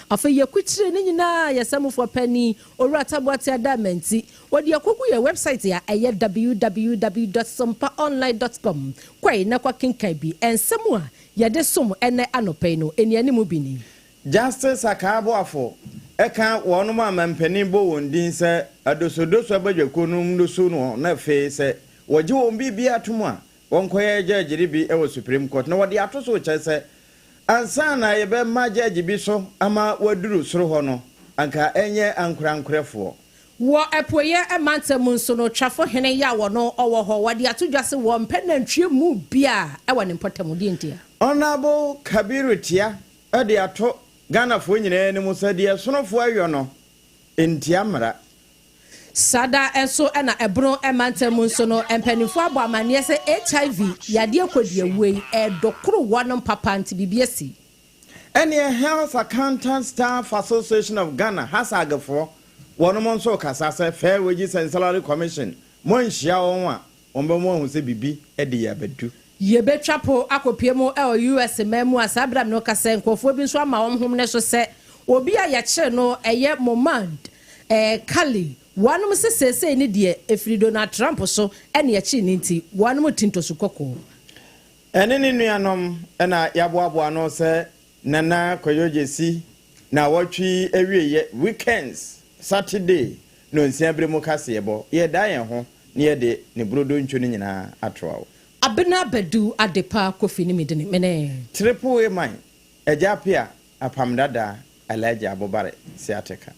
Afa yekutire ne nyina yasamufo pani orata boate adamenti wodi akogu ye website ya www.sompaonline.com kwai na kwa kinkan bi ensemu a yede som ene anopai no eniani mu bini Justice Akabo afo eka wonu ma mampani bo wondin se adosodoso abadwakonum doso no na fe se woje won bibia atomu a wonkoye judge bi e Supreme Court na wodi atoso che se ansa na yebe ma judge bi so ama waduru soro ho no anka enye ankorankorefo wo epoye emantamu nso no twafo hene ya wo no owo ho wodi atodwase wo mpenantwie mu bia e wo ne potamu di ntia Honorable Kabiru Tia ade ato Ghana fo nyine ne musadie sonofo ayo no entiamra Sada enso ena ebro emantamu nso no empanifo abo amane se HIV yade akodie wei edokoro wonom papa nti bibiesi Any Health Accountant Staff Association of Ghana has agafo wonom nso kasa se Fair Wages and Salary Commission mo nhia won a ombe mo hu se bibi ede ya bedu Yebetwapo akopiemo US memu asabram no kasa nkofo bi nso ama hom ne so se obi a yakye no eye Momad Kali wanum sesese ni de efiri Donald Trump so ene yakye ni nti wanum tinto so kokko ene ni nuanom na yaboaboa no se nana koyojesi na watwi ewieye weekends Saturday no nsiabre mu kase yebo ye da yen ho ne ye de ne brodo ntwo ni nyina atroa Abena bedu adepa kofi ni medene mene triple man ejapia apamdada alaji abobare siateka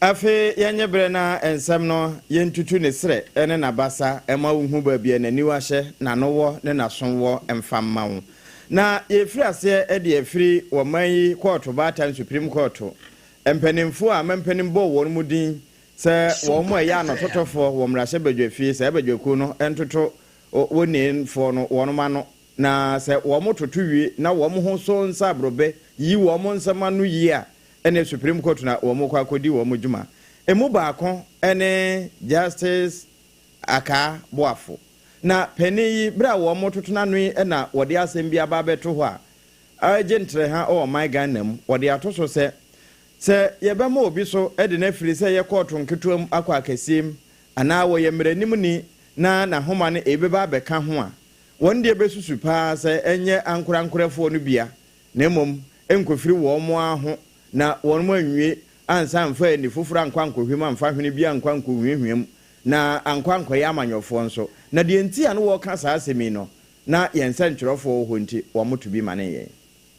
Afe yenye brena ensem no yentutu ne sre ene na basa ema hu ba bia na niwa hye na nowo ne na sonwo emfamma wo na yefiri ase e de afiri wo man court batan Supreme Court empanimfo a mempanimbo wo mu din se wo mo ya no totofo wo mrahye badwafi se badwaku no entoto woninfo no wo ma no na se wo mo totu wi na wo mo ho so nsa brobe yi wo mo nsama no yi a ene Supreme Court na wo mo kwa akodi wo mo djuma emu baako ene Justice Aka Boafo na peni bra wo mo totona no na wode asem bia ba beto ho a agentre ha o my Ghana wode atoso se yebema obi so ede na firi se ye court nketuam akwa akasim ana wo ye mranim ni na homa ne ebeba beka ho a wonde ebesusu pa se enye ankorankorefo no bia na mom enkofiri wo mo aho na won mo anwie ansa mfa ni fufura ankwankohwem amfa hwene bia ankwankohwehwem na ankwankoye amanyofo nso na de enti a no wo ka saa asemi no na yensa ntwerofo ho nti wo moto bi mane ye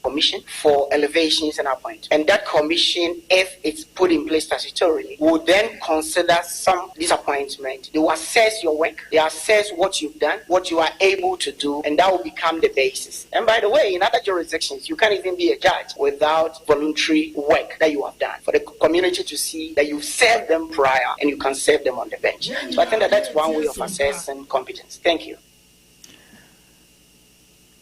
commission for elevations and appointments. And that commission, if it's put in place statutorily, will then consider some disappointment. They will assess your work, they assess what you've done, what you are able to do, and that will become the basis. And by the way, in other jurisdictions, you can't even be a judge without voluntary work that you have done for the community to see that you've served them prior and you can serve them on the bench. So I think that that's one way of assessing competence. Thank you.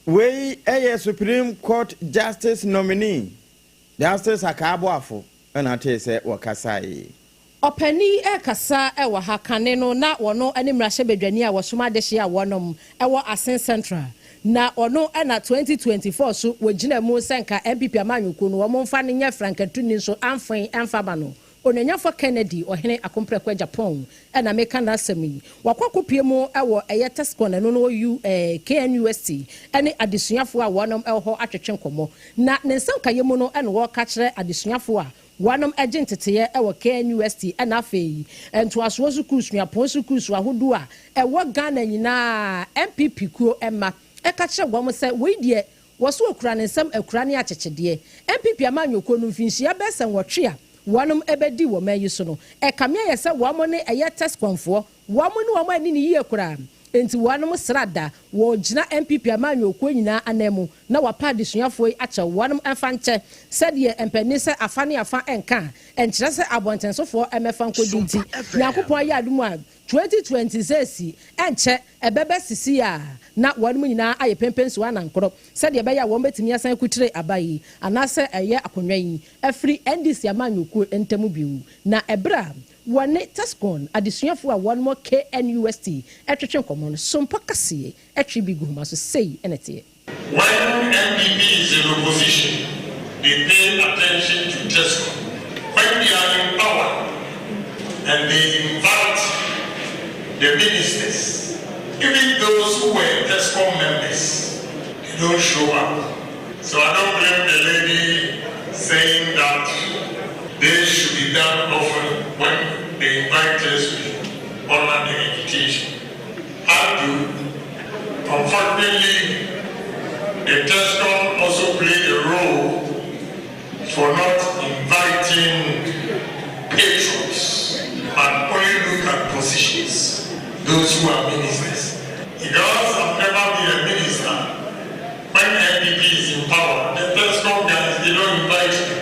We a Supreme Court Justice nominee, Justice Akabo afo, and I tell you, Wakasai. Openi kasa wa hakane no na wono ani mrahye bedwani a wosoma de hye a wonom ewo Asen Central na ono na 2024 so wogina mu senka MPP amanyuko no wo mfa ne nya frankatuni so amfan amfaba no onanyafo Kennedy ohene akompreko Japan na meka na asemi wakokopie mu ewo tesco na no KNUST ene adesuafo a wonom eho atwetwe nkomo na ne nsanka yemu no ene wo ka kire adesuafo a wanum agentete ewo KNUST na afei ento aso sukuru sukuru ahodo a ewo Ghana nyina MPP kuo emma ka kire gwam se we die woso okura ne nsam akura ne akyekede MPP amanyoko no mfinhia besen wotwe a wanum ebedi wo mayi so no kamia yese wamo ne test konfo wamo ne wamo ani ne yie kura enti wanum srada wo gina MPP amanyoko nyina anemu na wapa adesuafo yi akyɛ wɔnom ɛfa nkyɛ sɛdeɛ mpani sɛ afa ne afa ɛnka ɛnkyerɛ sɛ abɔntensofoɔ ɛmɛfa nkɔdi nti nyankopɔn ayɛ adom a 2026 ɛnkyɛ ɛbɛbɛ sisi a na wɔnom nyinaa ayɛ pempen so anankorɔ sɛdeɛ ɛbɛyɛ a wɔn bɛtumi asan kutire aba yi anaasɛ ɛyɛ akonnwa yi afiri NDC amanyɔkuo ntamu bio na ɛbrɛ wɔne Tescon adesuafo a wɔnom KNUST ɛtwetwe nkɔmmɔ no sompa kaseɛ ɛtwe bi gu homa so sei ɛnɛteɛ. When MPP is in opposition, they pay attention to Tescon. When they are in power and they invite the ministers, even those who were Tescon members, they don't show up. So I don't blame the lady saying that they should be done often when they invite us to honor the invitation. I do. Unfortunately, the Tescon also played a role for not inviting patrons and only look at positions, those who are ministers. Because I've never been a minister, when MPP is in power, the Tescon guys, they don't invite me.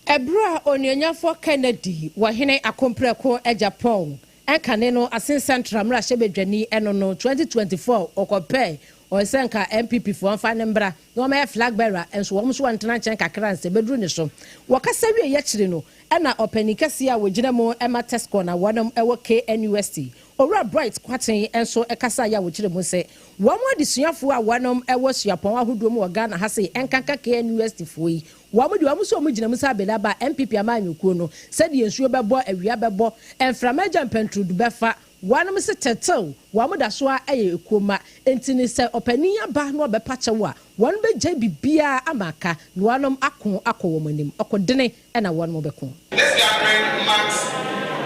Ebra onyanyafo Kennedy wahene akompreko Japan enkane no asen central mra hyebedwani eno no 2024 okope osenka MPP fo amfa ne mbra no ma flag bearer enso wo so wantena chen kakra nse bedru ne so wakasa wie ye kire no na openikase a wogina mu ema Tesco na wonam ewo KNUST owura bright kwaten enso ekasa ya wogire mu se wo mo adesuafo a wonam ewo suapon ahodo mu Ghana ha se enkanka KNUST fo yi wo mo de wo so mo gina mu sa belaba MPP amanyukuo no se de ensuo bebo awia bebo enframaja mpentrudu befa wanam se tetel wamo da so a ekoma entini se opaniya ba no obepa chewa won be gye bibia amaka no wanam akon akwo monim okodene na wanam beko. This gathering marks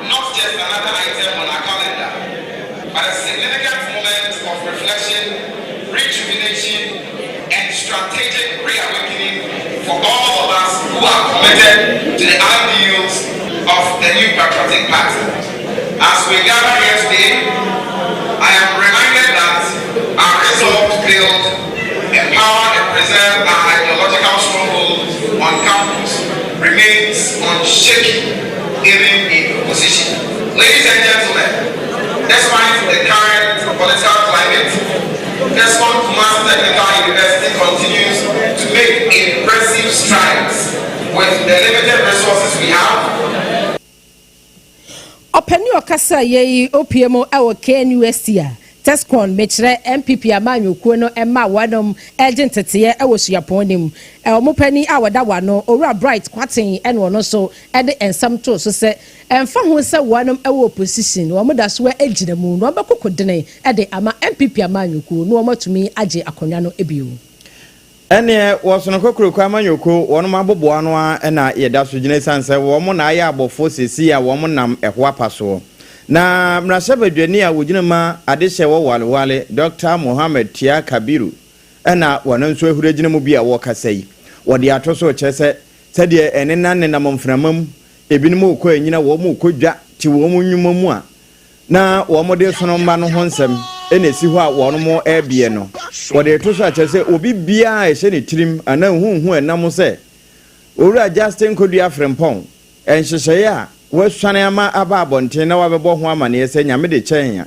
not just another item on our calendar, but a significant moment of reflection, rejuvenation, and strategic reawakening for all of us who are committed to the ideals of the new patriotic party. As we gather here today, I am reminded that our resolve to build, empower, and preserve our ideological stronghold on campus remains unshaken, even in opposition. Ladies and gentlemen, despite the current political climate, Tescon Kumasi Technical University continues to make impressive strides with the limited resources we have. Openi okasa ye OPM ewo KNUST a Tescon mechre MPP amanyukuo no ema wadom agent tete ewo suapon nim omopani a wada wano owura bright kwaten ene ono so ede ensam to so se emfa ho se wanom ewo opposition wo moda so agina mu no obekokodene ede ama MPP amanyukuo no omatumi age akonwa no ebio ene wosono kokoro kwa amanyoko wonom aboboa no a na yeda so gine sanse wo mo na aya abofo sesi a wo mo nam eho apaso na mrasha badwani a wogina ma adehye wo walwale Dr. Mohammed Tia Kabiru ena wono nso ehura gine mu bia wo kasai wode atoso kyese sede ene nanne na momframam ebinim okọ anyina wo mo kodwa ti wo mo nwuma mu a na wo mo de sono mba no ho nsem ene si ho a wo no mo ebie no wode to so a kyese obi bia a ehye ne tirim ana huhu enam se owura Justin Kodua Frempon enhyehye a wo swane ama aba abonten na wabebo ho ama ne se nyame de kyɛn ya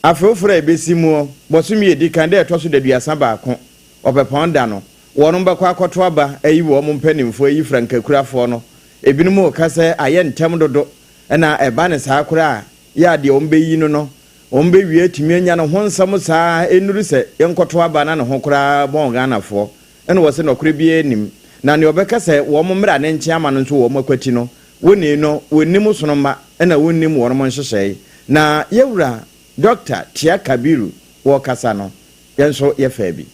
afrofra ebesi mu bosumi edi kan de to so daduasa baako opepon da no wo no bɛkɔ akɔto aba ayi wo mo mpanimfo ayi frankakurafo no ebinom o kase aye ntem dodo na eba ne saa kura ya de ombeyi no ombewie timi anya no ho nsam saa enuru se yenkɔto aba na ne ho kura bon Ghanafo ene wo se no kura bi enim na ne obɛkase wo mo mra ne nkyia ma no nso wo mo kwati no woni no wonim sonoma na wonim wo mo nhyehyɛ na yewura Dr. Tia Kabiru wo kasa no yenso ye fa bi.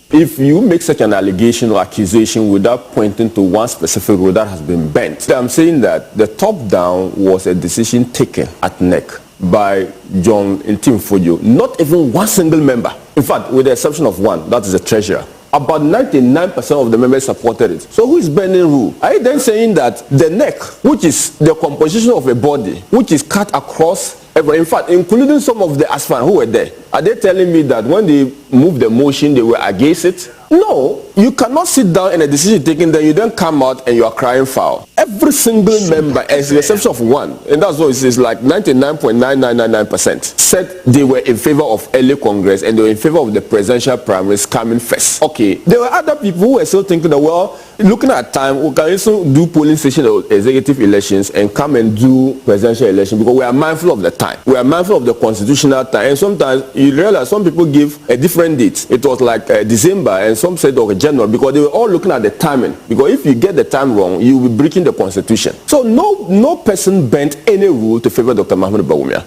If you make such an allegation or accusation without pointing to one specific road that has been bent, I'm saying that the top down was a decision taken at NEC by John Ntimfojo, not even one single member. In fact, with the exception of one, that is the treasurer. About 99% of the members supported it. So who is bending rule? Are you then saying that the NEC, which is the composition of a body, which is cut across everyone, in fact, including some of the aspirants who were there, Are they telling me that when they moved the motion, they were against it? No, you cannot sit down and a decision taken, then you then come out and you are crying foul. Every single member, as the exception of one, and that's what it says, like 99.9999% said they were in favor of early Congress and they were in favor of the presidential primaries coming first. Okay, there were other people who were still thinking that, well, looking at time, we can also do polling station or executive elections and come and do presidential elections because we are mindful of the time. We are mindful of the constitutional time. And sometimes you realize some people give a different date. It was like December, and some said January, because they were all looking at the timing. Because if you get the time wrong, you will be breaking the constitution. So no person bent any rule to favor Dr. Mahmoud Bawumia.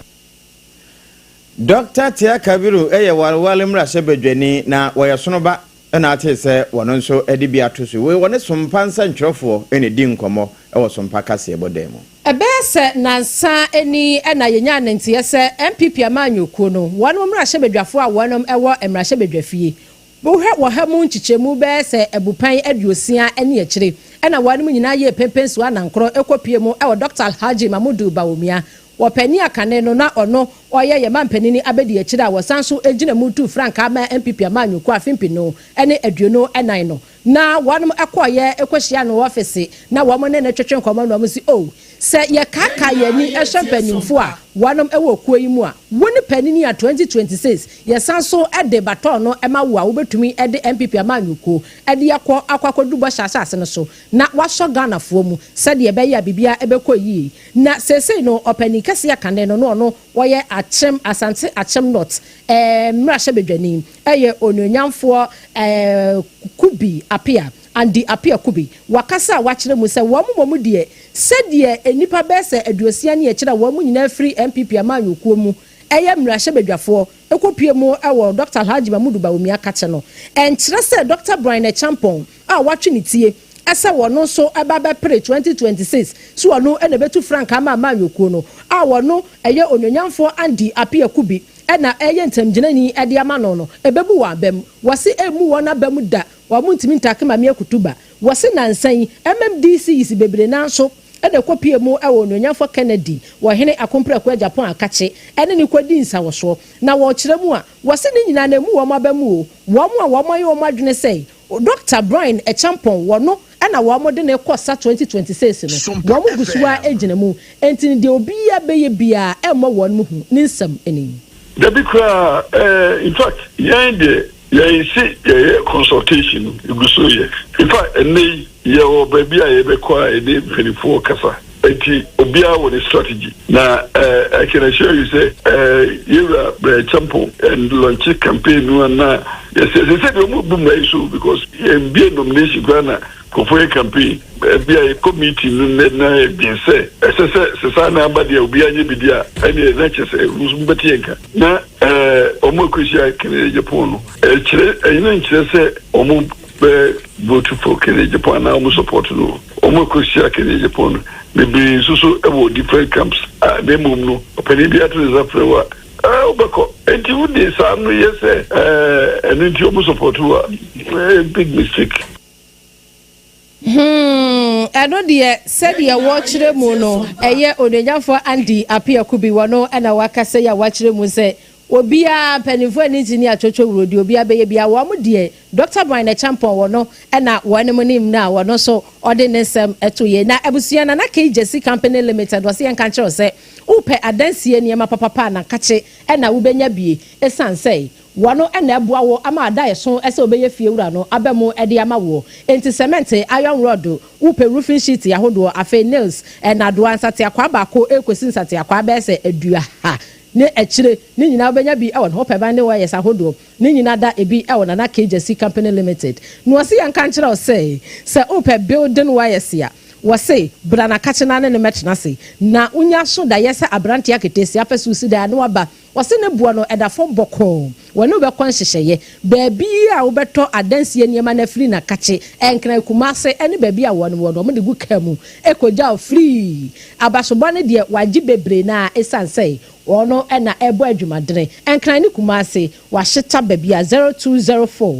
Dr. Tia Kabiru, wale mrashe bedweni na wayasonoba na ate se wono nso edi bia toso we wone sompa nsa ntwerofo ene di nkomo e sompa kase ebodemo ebese nansa eni na yenya nantie se MPP amanyokuo no wono mrashe bedwafo a wonom ewo mrashe bedwafie wo ha mu nchichemu bese ebupan aduosia ene akire na wonom nyina ye pempensu anankro ekopie mu ewo Dr. Alhaji Mahmoud Bawumia wopani akane no na ono oye ye mampanini abedi akire a wosanso egina mutu frank ama MPP amanyuko afimpi no ene aduono enan no na wonom ekoye ekohia no office na womo ne twetwe nkomo no mo si se ye kaka ye ni ehwempanimfo a wonom ewo kuo yi mu a woni panini a 2026 ye sanso ede baton no ema wo a wobetumi ede MPP amanyuko ede yakọ akwakodubo hyasase no so na waso Ghana fo mu se de ebe ya bibia ebekọ yi na sese no opani kase akane no no woye achem asante achem not mrashe bedwani eye ononyamfo kubi apia andi apia kubi wakasa wachire mu se wo mu de se de enipa bese aduosia ne akira wo mu nyina free MPP amanyuko mu eye mrashe bedwafo ekopie mu ewo Dr. Alhaji Mahmoud Bawumia kache no enkyere se Dr. Brian Champon a watwe ne tie asa wono so ababa pre 2026 so wono ene betu frank ama amanyuko no a wono eye ononyamfo andi apia kubi ena eye ntamgyinani ede ama no ebebu wa bam wase emu wona bam da wa muntimi ntake ma me akutuba wase nansan MMDC is bebre nanso ene kopie mu ewo nonyamfo Kennedy wo hene akompra kwa Japan akache ene ni kwadi nsa wo so na wo kire mu a wase ni nyina na mu wo mabamu wo mu a wo maye wo madwene sei Dr. Brian Champon wono ena wo mo de ne kosa 2026 no wo mu gusuwa egina mu enti de obi ya beye bia emo wo no hu ni nsam eni the big in fact yeah, consultation gusuye in fact ye baby I be kwa ede 24 kasa enti obia wo the strategy na I can assure you say you are Champo and launch campaign na yes they said we move by issue because be nomination Ghana for campaign be a committee na be say se na ba dia obia nye bidia any na chese rusumbetenka na omo kwisia kene Japan no kire ina kire se omo vote for Kenya Japan na omo support no omo kwisia Kenya Japan maybe so about different camps they move no openi bia to the frewa obako enti wudi sanu yese and enti omo support big mistake eno de said ye watchre mu no eye ononyamfo Andy apia kubi wono na wakase ya watchre mu se obia penifo engineer chocho wurodi obia beye bia wo mu de Dr. Brian Champon wono na wonem nim na wono so ode nsem etoye na abusua na KJC Company Limited wase yan kan kire se upe adansie niema papa na kache na wubenya bie esansei wano na eboa wo ama ada yeso ese obeye fie wura no abemu ede ama wo enti cement iron rod upe roofing sheet yahodo afa nails na do ansate akwa ba ko ekosi nsate akwa ba ese adua ha ne akire ne nyina obenya bi e won hope ba ne wa yes ahodo ne nyina da ebi e won na KJC Company Limited no wase yan kan kire o se upe building wires ya wase brana kachina ne metna se na unya so da yesa abrante aketesi apesu si da no aba wase ne bua no eda fom boko wonu be kon hyehyeye baabi a wo beto adansie niema na free na kache enkra kumase ene baabi a wonu wo mo de gu kamu ekoja free abasoba ne de waji bebre na esansei ono na ebo adwumadene enkra ne kumase wa hyeta baabi a 0204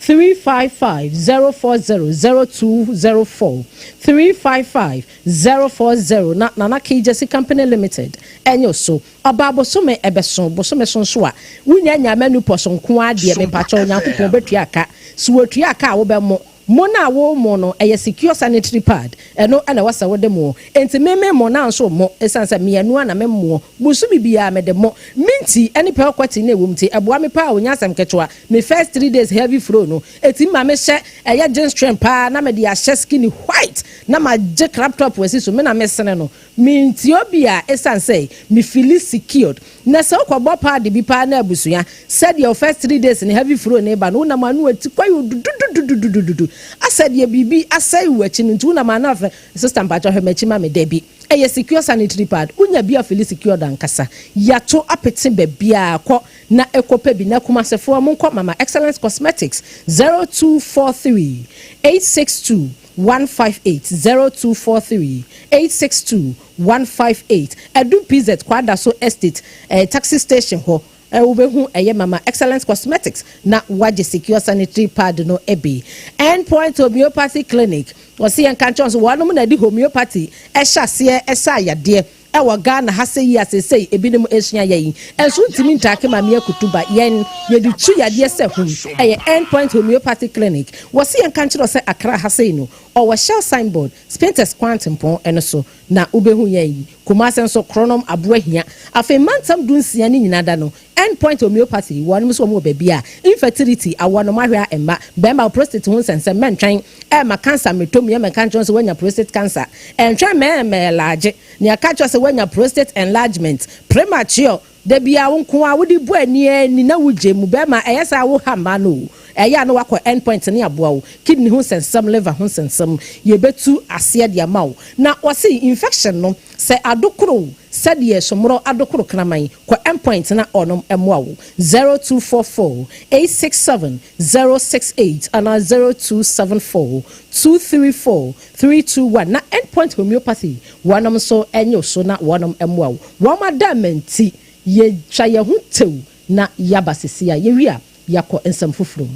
355-040-0204 355-040 na Nana Jesse Company Limited enyo so obabo so me ebeson bo so me so a wunya nya manu poson ko ade me pacho nyankopon betua aka so watua aka wo be mo na wo mo no eye secure sanitary pad eno ana wasa wo de mo enti meme mo na nso mo esansa me anu na me mo busu bibia me de mo minti eni pe kwati na ewumti eboa me pa onya asem kechoa me first 3 days heavy flow no eti ma me hye eye gin strength pa na me de a skin white na ma je crop top wesi so me na me sene no minti obia esansa me feel secured na se okwobo pa de bi pa na abusua said your first 3 days in heavy flow na ba no na manu ati kwayo dudududududu ased ye bibi asai wachi ntu na manafa system ba hwe machi ma me debi eye secure sanitary pad unya bia feel secure dan kasa yato apete bebia akọ na ekopa bi na kuma sefo monko mama excellence cosmetics 0243 862 158 0243 862 158 Edu PZ kwada so estate taxi station ho ubehu eye mama excellence cosmetics na waje secure sanitary pad no ebi endpoint homeopathy clinic wasi en kanchons wanu na di homeopathy ehase esa yade ewo Ghana hase yi asesei ebinim ehia yayi enso ntimi ntake ma me akutuba yen yedi tu yade se hum eye endpoint homeopathy clinic wasi en kanchros se akra hase no or shell signboard Spinters Quantum pon enoso na ubehu yayi kumase nso chronom aboahia afi mantam dunsia ni nyinada no endpoint homeopathy one so mo bebia infertility awono mahwa emma bema prostate hun sense mentwen ma cancer metom ya menkancho so wanya prostate cancer entwen me large ne akacho so wanya prostate enlargement premature de bia wonko a wodi bu ani ni na wuje mu bema eyesa wo hama no eya no wakọ endpoint ni aboa wo kidney hun sensam liver hun sensam ye betu ase de amawo na wose infection no se adokoro se de somro adokoro kraman ko endpoint na onom emoa wo 0244 867 068 and 0274 234 321 na endpoint homeopathy wanom so enyo so na wanom emoa wo wamadamenti ye twa ye hu tew na yabasisia ye wi a yako ensam fufuru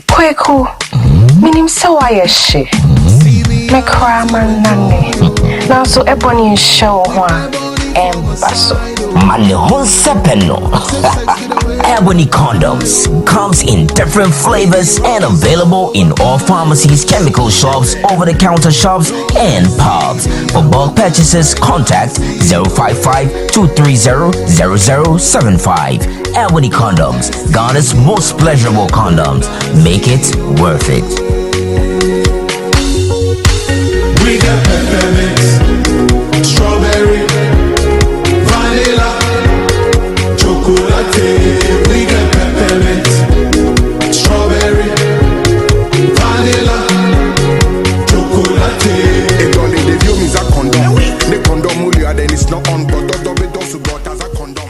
Kweku minim sawaye she me kraman nane na so ebony show ho embaso mane hon sepeno Ebony Condoms comes in different flavors and available in all pharmacies, chemical shops, over-the-counter shops, and pubs. For bulk purchases, contact 055-230-0075. Ebony Condoms, Ghana's most pleasurable condoms. Make it worth it. We got peppermint, strawberry, vanilla, chocolate. We got peppermint, strawberry, vanilla, chocolate. It only the view is a condom. The condom only and then it's not on, but the double does got as a condom.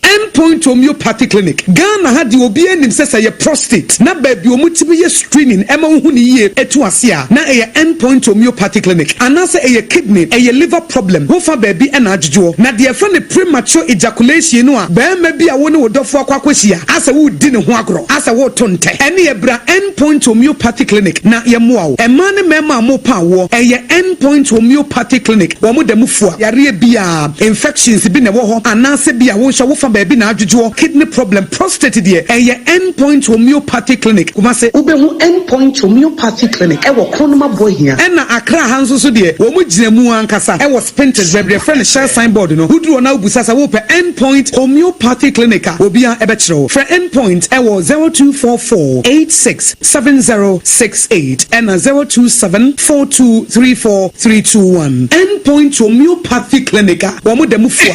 Endpoint homeopathy clinic. Ghana had the obi enim sesa ye prostate. Na baby omutimi ye screening ema hu ni ye etu asia. Na ye endpoint homeopathy clinic. Anase ye kidney, ye liver problem. Ho fa baby ena adjujo. Na de friend premature ejaculation no a ba ma bi a wo ne wodofo akwakwahia. Asa wo di ne ho agro. Asa wo tonte. Ene ye bra endpoint homeopathy clinic na ye moa wo. Ema ne mema mo pa wo. Ye endpoint homeopathy clinic. Wo mo demufo. Yare bia infections bi ne wo ho. Anase bia wo hwa wo fa baby na adjujo kidney problem prostate de endpoint homeopathy clinic kuma se ubehu endpoint homeopathy clinic ewo kronoma bohia ena akra hanso so de wo mu ginamu ankasa ewo Spinters bebre friend share signboard no huduro na ubusasa wo pe endpoint homeopathy clinic obia ebechiro for endpoint ewo 0244867068 and 0274234321 endpoint homeopathy clinic wo mu demufo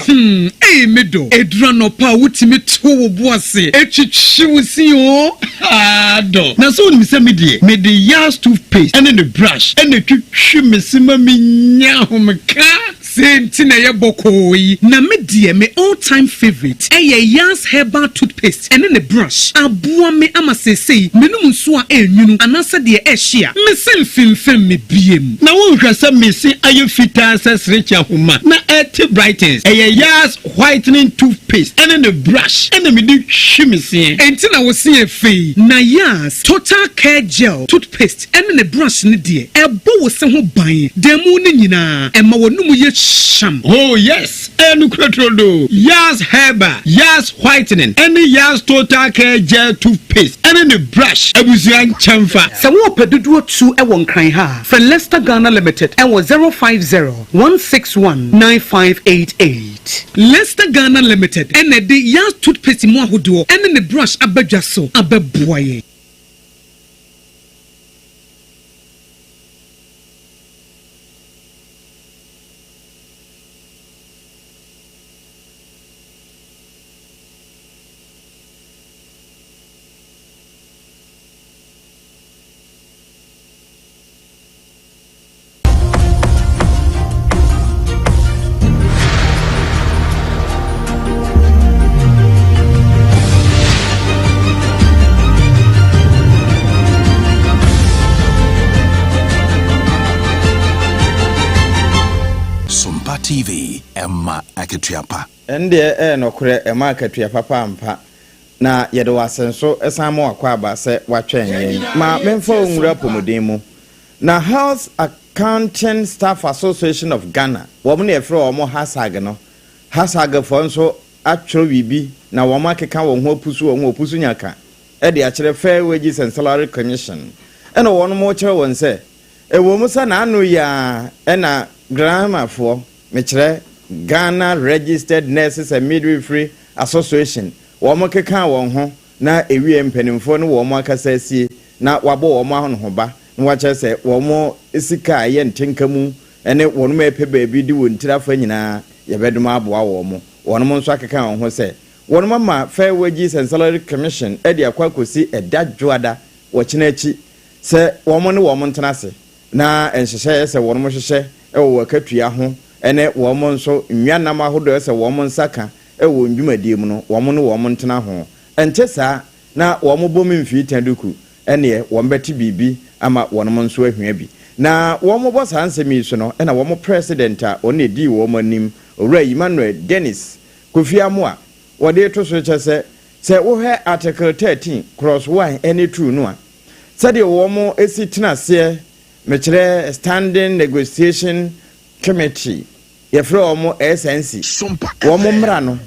medo edura no pa wutimi to wo boase etwitwiwusi o ado na so ni se me de yas toothpaste and the brush and the twitwi mesima menya homka senti na ye bokoi na me die me all time favorite Yas herbal toothpaste and the brush aboa me ama sesei menum nso a enwunu anasa de ehia me selfim me biem na wo hwɛ sɛ me se aye fita sɛ srecha homa na et brightens Yas whitening toothpaste and the brush and me di hwimse enti na wo se efei na Yas total care gel toothpaste and the brush ne de ebo wo se ho ban demu ne nyina ema wonum ye sham. Oh yes, enu krotrodo Yas herbal Yas whitening any Yas total care gel toothpaste and the brush abusuan chamfa se wo pedudu tu e won kran ha for Leicester Ghana Limited and was 050-161-9588 Leicester Ghana Limited and the Yas toothpaste mo ahodo and the brush abadwa so ababoye. TV Emma Aketuapa. Ende no kure Emma Aketuapa pampa na yede wasenso esamo akwaba se watwen ma memfo nwura pomodemu na House Accounting Staff Association of Ghana wo na efre wo hasag no hasag fo nso atworo bibi na wo makeka wo ho opusu nyaka e de akere Fair Wages and Salary Commission eno wo no mo kire won se e wo musa na anu ya e na grammar fo mechre Ghana Registered Nurses and Midwifery Association wo mo keka won ho na ewie mpanimfo no wo mo akasa asie na wabo wo mo ho no ba na wache se wo mo esika ye ntenkamu ene wo no mepe baabi di won tirafa nyina ye beduma aboa wo mo wo no nso akeka won ho se wo no mama Fair Wages and Salary Commission e de akwakosi edadwoada wo kyenachi se wo mo ne wo mo ntenase na enhyehyɛ se wo no mo hyehyɛ e wo akatua ho ene wo mo nso nwanam ahodo se wo mo nsaka e wo ndwumadie mu no wo mo ne wo mo ntena ho ente saa na wo mo bom mfi taduku ene wo mbeti bibi ama wo no nso ahwia bi na wo mo boss ansemi so no ena wo mo president a one edi wo mo anim owura Emmanuel Dennis Kofiamoa wo de to so che se wo hwe article 13 cross 1 any true no a se de wo mo esi tenase mechire standing negotiation committee yefre omo SNC womo mra no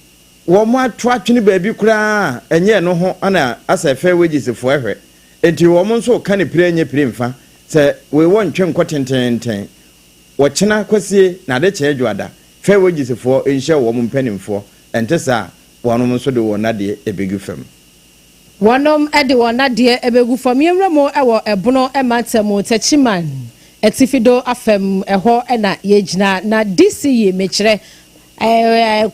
womo atu atwene baabi kura enye no ho ana asa Fair Wages fo ehwe enti womo nso ka ne prenye premfa se we won twen kwotententen wo kyena kwasie na de kyedwada Fair Wages fo enhye womo mpanimfo ente sa wono nso de wona de ebegu fam wonom ede wona de ebegu fam yemremo ewo ebono ematsamo tachiman etifido afem eho ena yegina na DCE mechire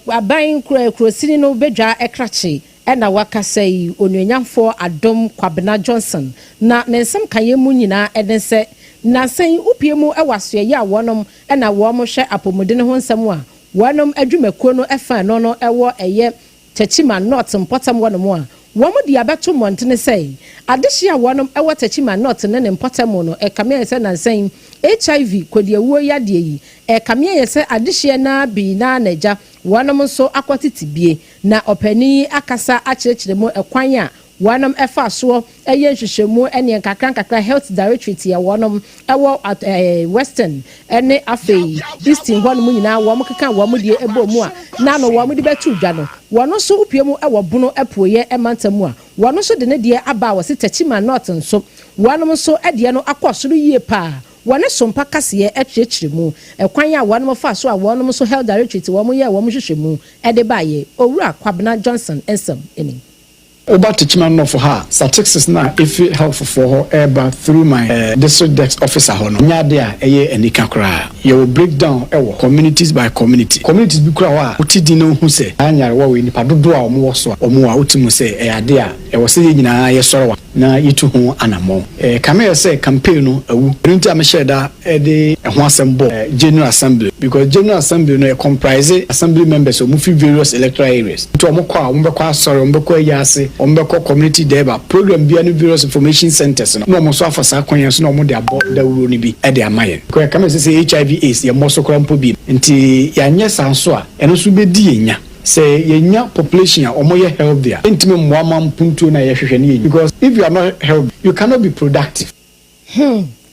aban krosini no bedwa ekrachi ena wakasai onuanyamfo Adom Kwabena Johnson na nensem kanyemu nyina edense na sen upiemu ewaso ye a wonom ena wo mo hwe apomodene ho nsem a wonom adwumakuo no efa no no ewo eye Techima North Mpotam wonom a womo di abeto montene sei adehia wonom ewo Techima North ne Mpotam no ekamia se na nsen HIV kodiewuo yade yi ekamia yese adehia na bi na naja wonom nso akwatitibie na opani akasa akirechiremu ekwan a wonom efa so eye hwehwemu ene nkakra health directorate ya wonom ewo at western ene afei eastern wonom nyina wom keka wom die ebomu a na no wom di betu dwa no wono so upiemu ewo bunu epoye emantamu a wono so de ne die aba wo se Techima North nso wonom so ede no akosoro yie pa wane sompa kase etwechiremu ekwan a wonom fa so a wonom so health directorate wom ye wom hwehwemu ede baye owura Kwabena Johnson ensem eni Oba Techima North for her statistics na if helpful for her eba through my district desk officer hono nyade a eye anika kra you will break down ewo communities by communities bi kra wa utidi no hu se anyare wa we nipa dodo a omo so omo a utimu se ade a ewo se nyina ye soro wa na yitu ho anamo kame say campaign no awu nti am share da de ho assemble general assembly because general assembly no comprise assembly members of various electoral areas to omko a ombekọ asori ombekọ yase ombekọ community deba program bia no various information centers no no so afasa kwanya so no mo de abo da wuro ni bi e de amaye ko kame say HIV AIDS ye mo so krampo bi nti ya nya sanso a eno so be di enya say yenya population a omoye healthier intime moama mpuntu na yehwehwe ne because if you are not healthy you cannot be productive.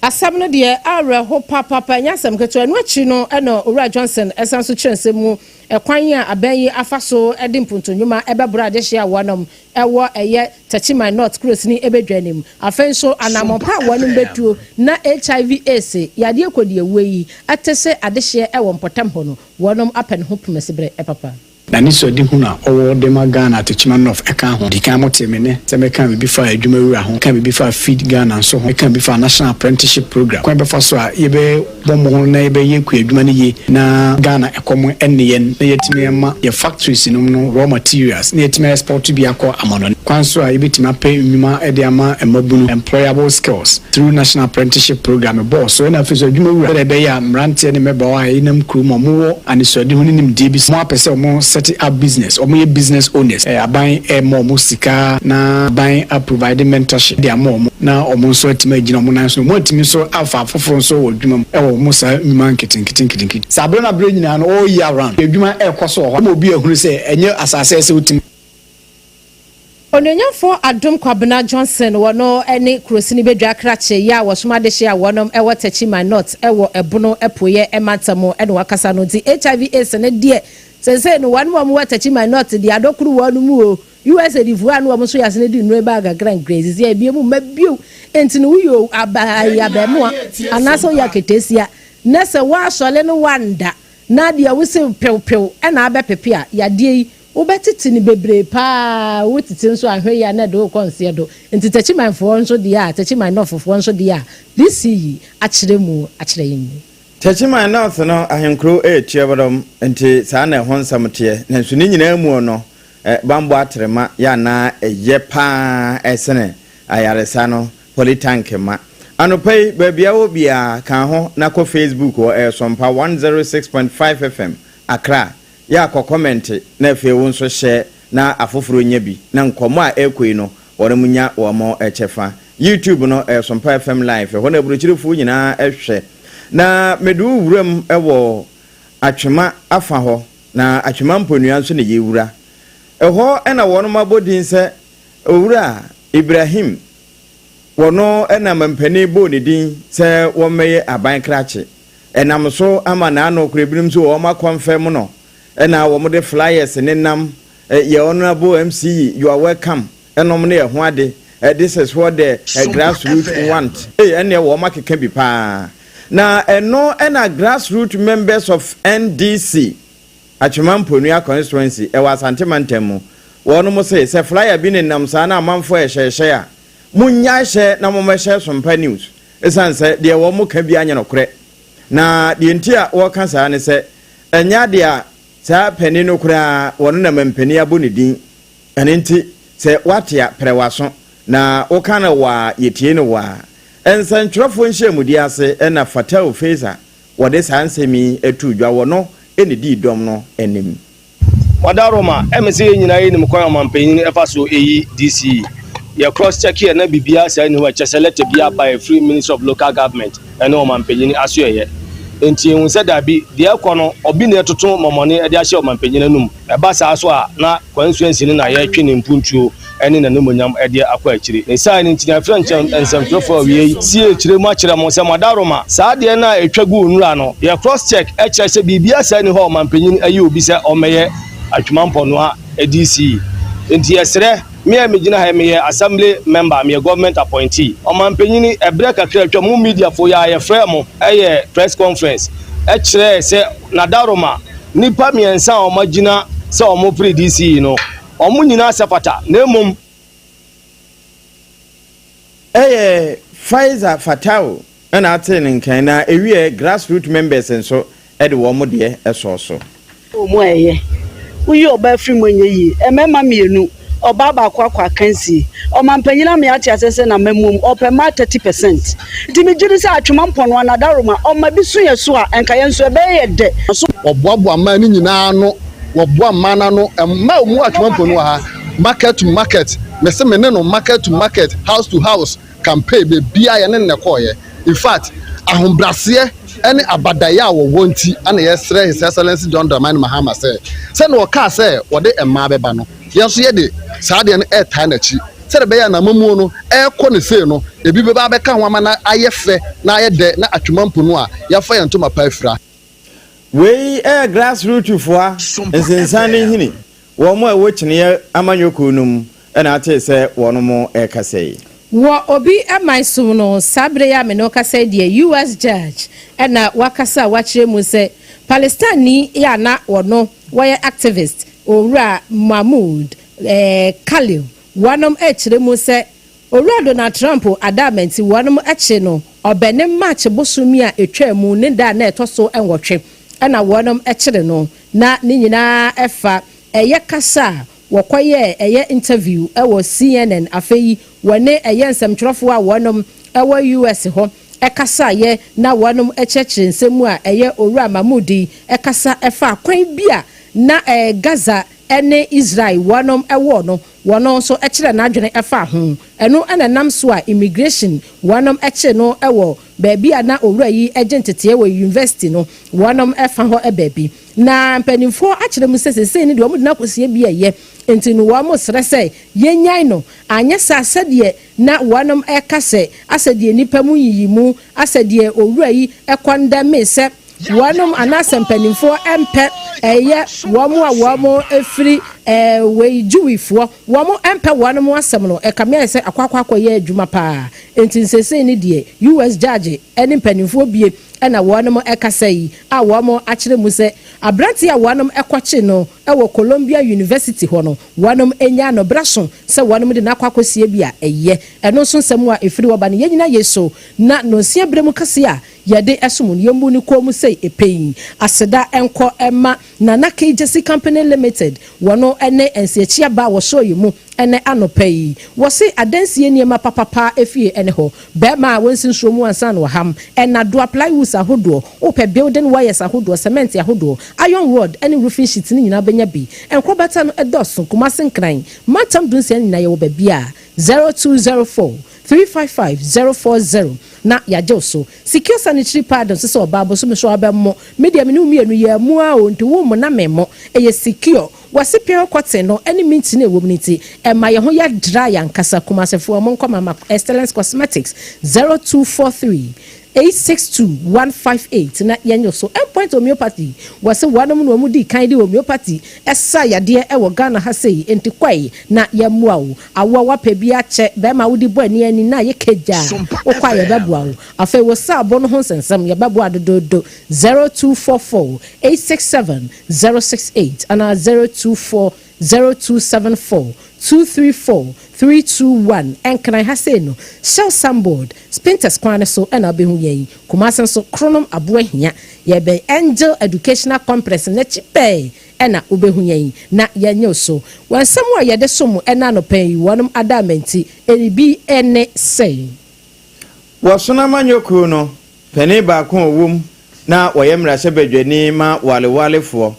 Asam no de areho papa nyasam keto enu achi no eno Owura Johnson esanso kyense mu ekwan a aban yi afaso ede mpuntu nyuma ebebra de hye awonom ewo eye Tachiman North Cross ni ebedwanim afenso anamopa awonom betuo na HIV AIDS yade ekodi eweyi atese adehye ewo mpotam ho no wonom apen ho pumesibre papa na niso di huna owo de magana to Tachiman North eka ho di kan motemene se me kan bi fa adwuma wura ho kan bi fa feed Ghana so ho kan bi fa national apprenticeship program kan be fa so a ye be bombo ho na ye be ye ku adwuma ne ye na Ghana ekomo enne ye na yetime ma ye factories no raw materials na yetime export bi akọ amono kwan so a ye betime pay nwuma e de ama emabunu employable skills through national apprenticeship program boss so na fi so adwuma wura be ya mrante ne meba wa inam kru mo wo aniso de ho nim de bi mo apese mo set up business or more business owners aban more musika na aban providing mentorship dia more na omo so atima gina omo nan so mo atimi so afa foforo so odwuma e wo mo sa marketing kitin sabro na bro nyina no all year round edwuma e koso ho mo bi ehunu se enye asase se utim Onyanyafo Adom Kwabena Johnson wono ene krosini bedwa krache ya wosoma de hye wonom ewo Tachiman North ewo ebono epoye ematamo ene wakasa no di HIV AIDS ne die sense no wan mo wa Tachiman North di adokuru wonu mu o USA di vuan wo so yase ne di no eba ga grand grace ya bia mu mabiu enti no uyo abaya be mo anaso ya ketesia na se wa sole no wanda na dia wo se pew ena abepepe a ya die ubetiti ni bebre pa wotiti nso ahwe ya na do konse do enti Tachiman fo nso dia Tachiman North fo nso dia this yi akire yin Tachiman North no ahenkro chiebodom enti saa na ho nsamte na nso ni nyina mu no bambo atrema ya na eye pa esene ayaresa no politank ma anopai babia wo bia kan ho na ko Facebook o SOMPA 106.5 FM Accra ya ko comment na fe wo nso hye na afoforo nya bi na nkomo a ekoi no wore munya wo mo echefa YouTube no SOMPA FM live ho na buruchirifu nyina ehwe na medu wuram ewo atwema afa ho na atwema mponua nso ne yewura eho ena wono mabodin se owura Ibrahim wono ena mampani bo ne din se womeye aban krache enam so ama na ano kurebinim so wo makonfirm no ena wo de flyers ne nam ye honorable MC you are welcome enom ne ho ade this is what the grassroots want ene wo makeka bi pa na eno ena grassroots members of NDC Atwema Mponua constituency e wasante mantemu wono mo se flyer bi ne nam sa na amanfo ehye a munya hye na mo mehye SOMPA news esanse de wo mo ka bi anya no kore na de ntia wo ka sa ne se enya de a sa pani no kura wono na mampani aboni din anenti se watia prewaso na wo kana wa yetie no wa ensantwrofo nhyiamudi ase na fatal facer wode sansemi etu dwa wono eni di dom no enim wadaroma emese nyina yi nim kwan mampanyin efaso eyi DC ya cross check here na bibia say ni wa cheselect bia by free minister of local government ene o mampanyin aso ye enti ehun se da bi de ekono obi na etoto momone e de ahye o mampanyin anum e ba sa so a na constituency ni na ye twe ne mpuntuo ene na nomonyam e de akwa akire ne sai ni ntia french ensemtrofo wie si akire mu akire mo se madaroma saa de na etwagu onura no ye cross check e kire se bibia sai ni ho mampanyin ayi obi se o meye Atwema Mponua ADC enti yesre me amegina ha me assembly member me government appointee o mampanyin ebre kakra atwa mu media fo ya ye frɛ mo press conference e kire se nadaroma nipa miensa o magina se o mo pre DC no o mu nyina sepata na emom Pfizer Fatao na atin nkan na ewie grassroots members nso e de wo mo de eso so o mo uyo ba free monye yi emema mienu obaba kwa kansi o mampanyina me ate asese na mamum opema 30%. Timi jiri sa atwuma mpono na daroma o ma bisu yeso a enka yenso ebe ye de so oboabo ma ni nyina no wobo amana no ma mu atwuma mpono ha market to market me se me no market to market house to house campaign be bia ye ne ne koye. In fact ahombrase any abadaya wo wonti ana yesre his excellency John Dramani Mahama say no ka say wode emma beba no yenso ye de saade no airtime na chi sere be ya na mamu no ekọ ne sei no ebi be ba beka ho ama na ayefe na ayede na atwumampo no a yafa yanto mapa afira we grassroots for nsensane hini wo mo ewo kine amanyoko num na ate se wono mo ekasei wo obi amaiso no sabre ya me no kasa die US judge na wakasa wachire mu se Palestine ni ya na wono why activist owura Mahmoud Khalil wanom echire mu se owura Donald Trump adamenti wanom eche no obene match bosumi a etwa mu ne da na etoso enwotwe na wanom echire no na ni nyina efa eye kasa wakoye eye interview ewo CNN afeyi wane eye nsamtwerofo a wonom ewo US ho ekasa ye na wonom echechire nsemu a eye owura Mahmoudi ekasa efa kwan bia na Gaza ene Israel wonom ewo no wono so echire na adwene efa ho eno ena nam so a immigration wonom eche no ewo baabi a na owura yi agentete ewo university no wonom efa ho baabi na mpanimfo akire mu sesese ni de omu na kosie bia ye enti no wa mo srese yenyan no anya sasade na wonom ekase asade nipa mu yiyimu asade owura yi ekwanda mese wonom anasempanimfo empe eye womo a womo efiri we juwifo womo empe wonom asem no ekame se akwakwa ye adwuma pa enti nsese ni de US judge eni mpanimfo bie na wonom ekasa yi a womo akire mu se abranti a wonom ekwache no ewo Columbia University ho no wonom enya no braso se wonom de na kwakosie bia eye eno so nsem a efiri woba ne yenyina yeso na no sia bremu kase a yede esomu yembu ni komu sei epeyi aseda enko ema na KJC Company Limited wono ene ensiachia ba wo so yimu ene anopai wo se adansie niema papapa efie ene ho be ma wonsinso mu ansa no ham ena do apply wus ahodo ope building wires ahodo cement ahodo iron rod ene roofing sheet ni nyina benya bi enko beta no edoso kumasen kran matam dunsia nyina ye wo ba bia 0204 355-040 na yaje so secure sanitary pardon so obabo so me so abemmo media me no mienu ye mu a onto wo mo na memo eye secure wase pia kwate no any minti na ewomniti e ma ye ho ya dry ankasa kumasefo mo nkoma Excellence Cosmetics 0243 862-158 na yanyo so endpoint homeopathy wase wanom no mu di kan di homeopathy esa yade e wo Ghana ha sei enti kwai na yamua wo awo wape bia che be ma wudi bo ani ani na ye keja wo kwa ye babu awo afa wo sa abo no ho sensem ye babu adododo 0244-867-068 ana 0240-274-234-321 and can I have say no shell samboard spinters kwane so and abehu ye kumasen so kronom aboa hia ye be Angel Educational Complex na chipe ena obehu ye na yenye so wan samu ye de so mu ena no pen wonum adamenti enibi ene say wasona manyoko no pene ba ko owum na woyemra sebedwani ma walewalefo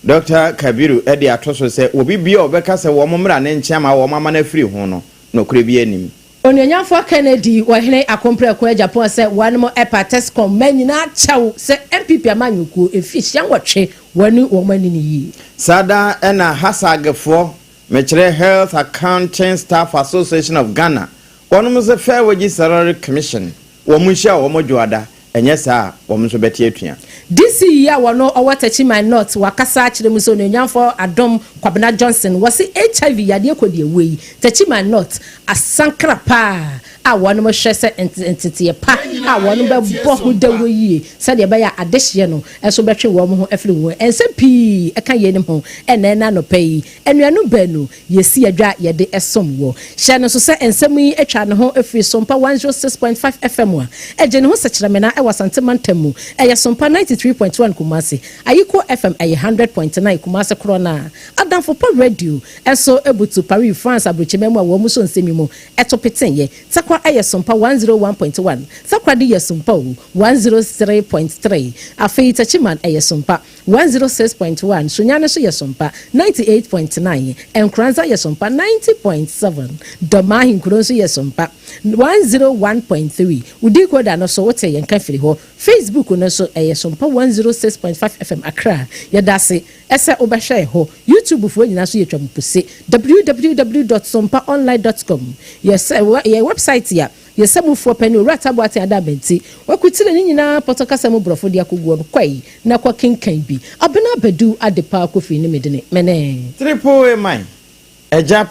Dr. Kabiru edi atoso se obi bia obeka se wo momra ne nchiama wo mama na free ho no nokure bi anim Onyanyafo Kennedy wahene akompre ko Japan se wanmo epatescom manyina chaw se MPP amanyuku efihia nwotwe wani wo mani ni yi sada ena hasagefo mechire Health Accounting Staff Association of Ghana wonum se Fair Wages Salary Commission wo munhia wo modwoada enye saa wo mso beti atua this year wono owatachi my not wakasa akire mu so nyamfo Adom Kwabena Johnson wasi HIV yade kodi ewei tachi my not asankra pa a wono mo hwese entity pa a wɔn bɛbɔ ho dawuro yie sɛdeɛ ɛbɛyɛ adehyeɛ no ɛso bɛtwe wɔn ho afiri wɔn ɛnsɛ pii ɛka yɛn nim ho ɛna ɛna nɔpɛ yi ɛnuanu bɛnu yɛsi adwa yɛde ɛsom wɔ hyɛ no so sɛ nsɛm yi atwa ne ho afiri SOMPA 106.5 FM a ɛgye ne ho sɛkyerɛmena ɛwɔ Santemantam mu ɛyɛ SOMPA 93.1 Kumasi Ayiko FM ɛyɛ 100.9 Kumasi Korona Adamfopo Radio ɛso ebutu Paris France abrochememu a wɔn mu so nsɛm mu ɛto petenye sakwa ɛyɛ SOMPA 101.1 sakwa de yɛ SOMPA 103.3 afei tachiman ɛyɛ SOMPA 106.1 sunyane so yɛ SOMPA 98.9 Nkranza yɛ SOMPA 90.7 Domahin kuro so yɛ SOMPA 101.3 udi koda no so wote yɛn ka firi hɔ Facebook no so ɛyɛ SOMPA 106.5 FM Accra yɛdase ɛsɛ obɛhwɛ hɔ YouTube fo nyina so yɛtwa mpose www.sompaonline.com yɛsɛ yɛ website ya yɛsɛmu fo pɛni owurata boate adabenti wakutire ni nyina potokasa mu brofo de akoguo no kwai na kwa kenkan bi abena badu adepa kofi ni medene mene triple a mine eja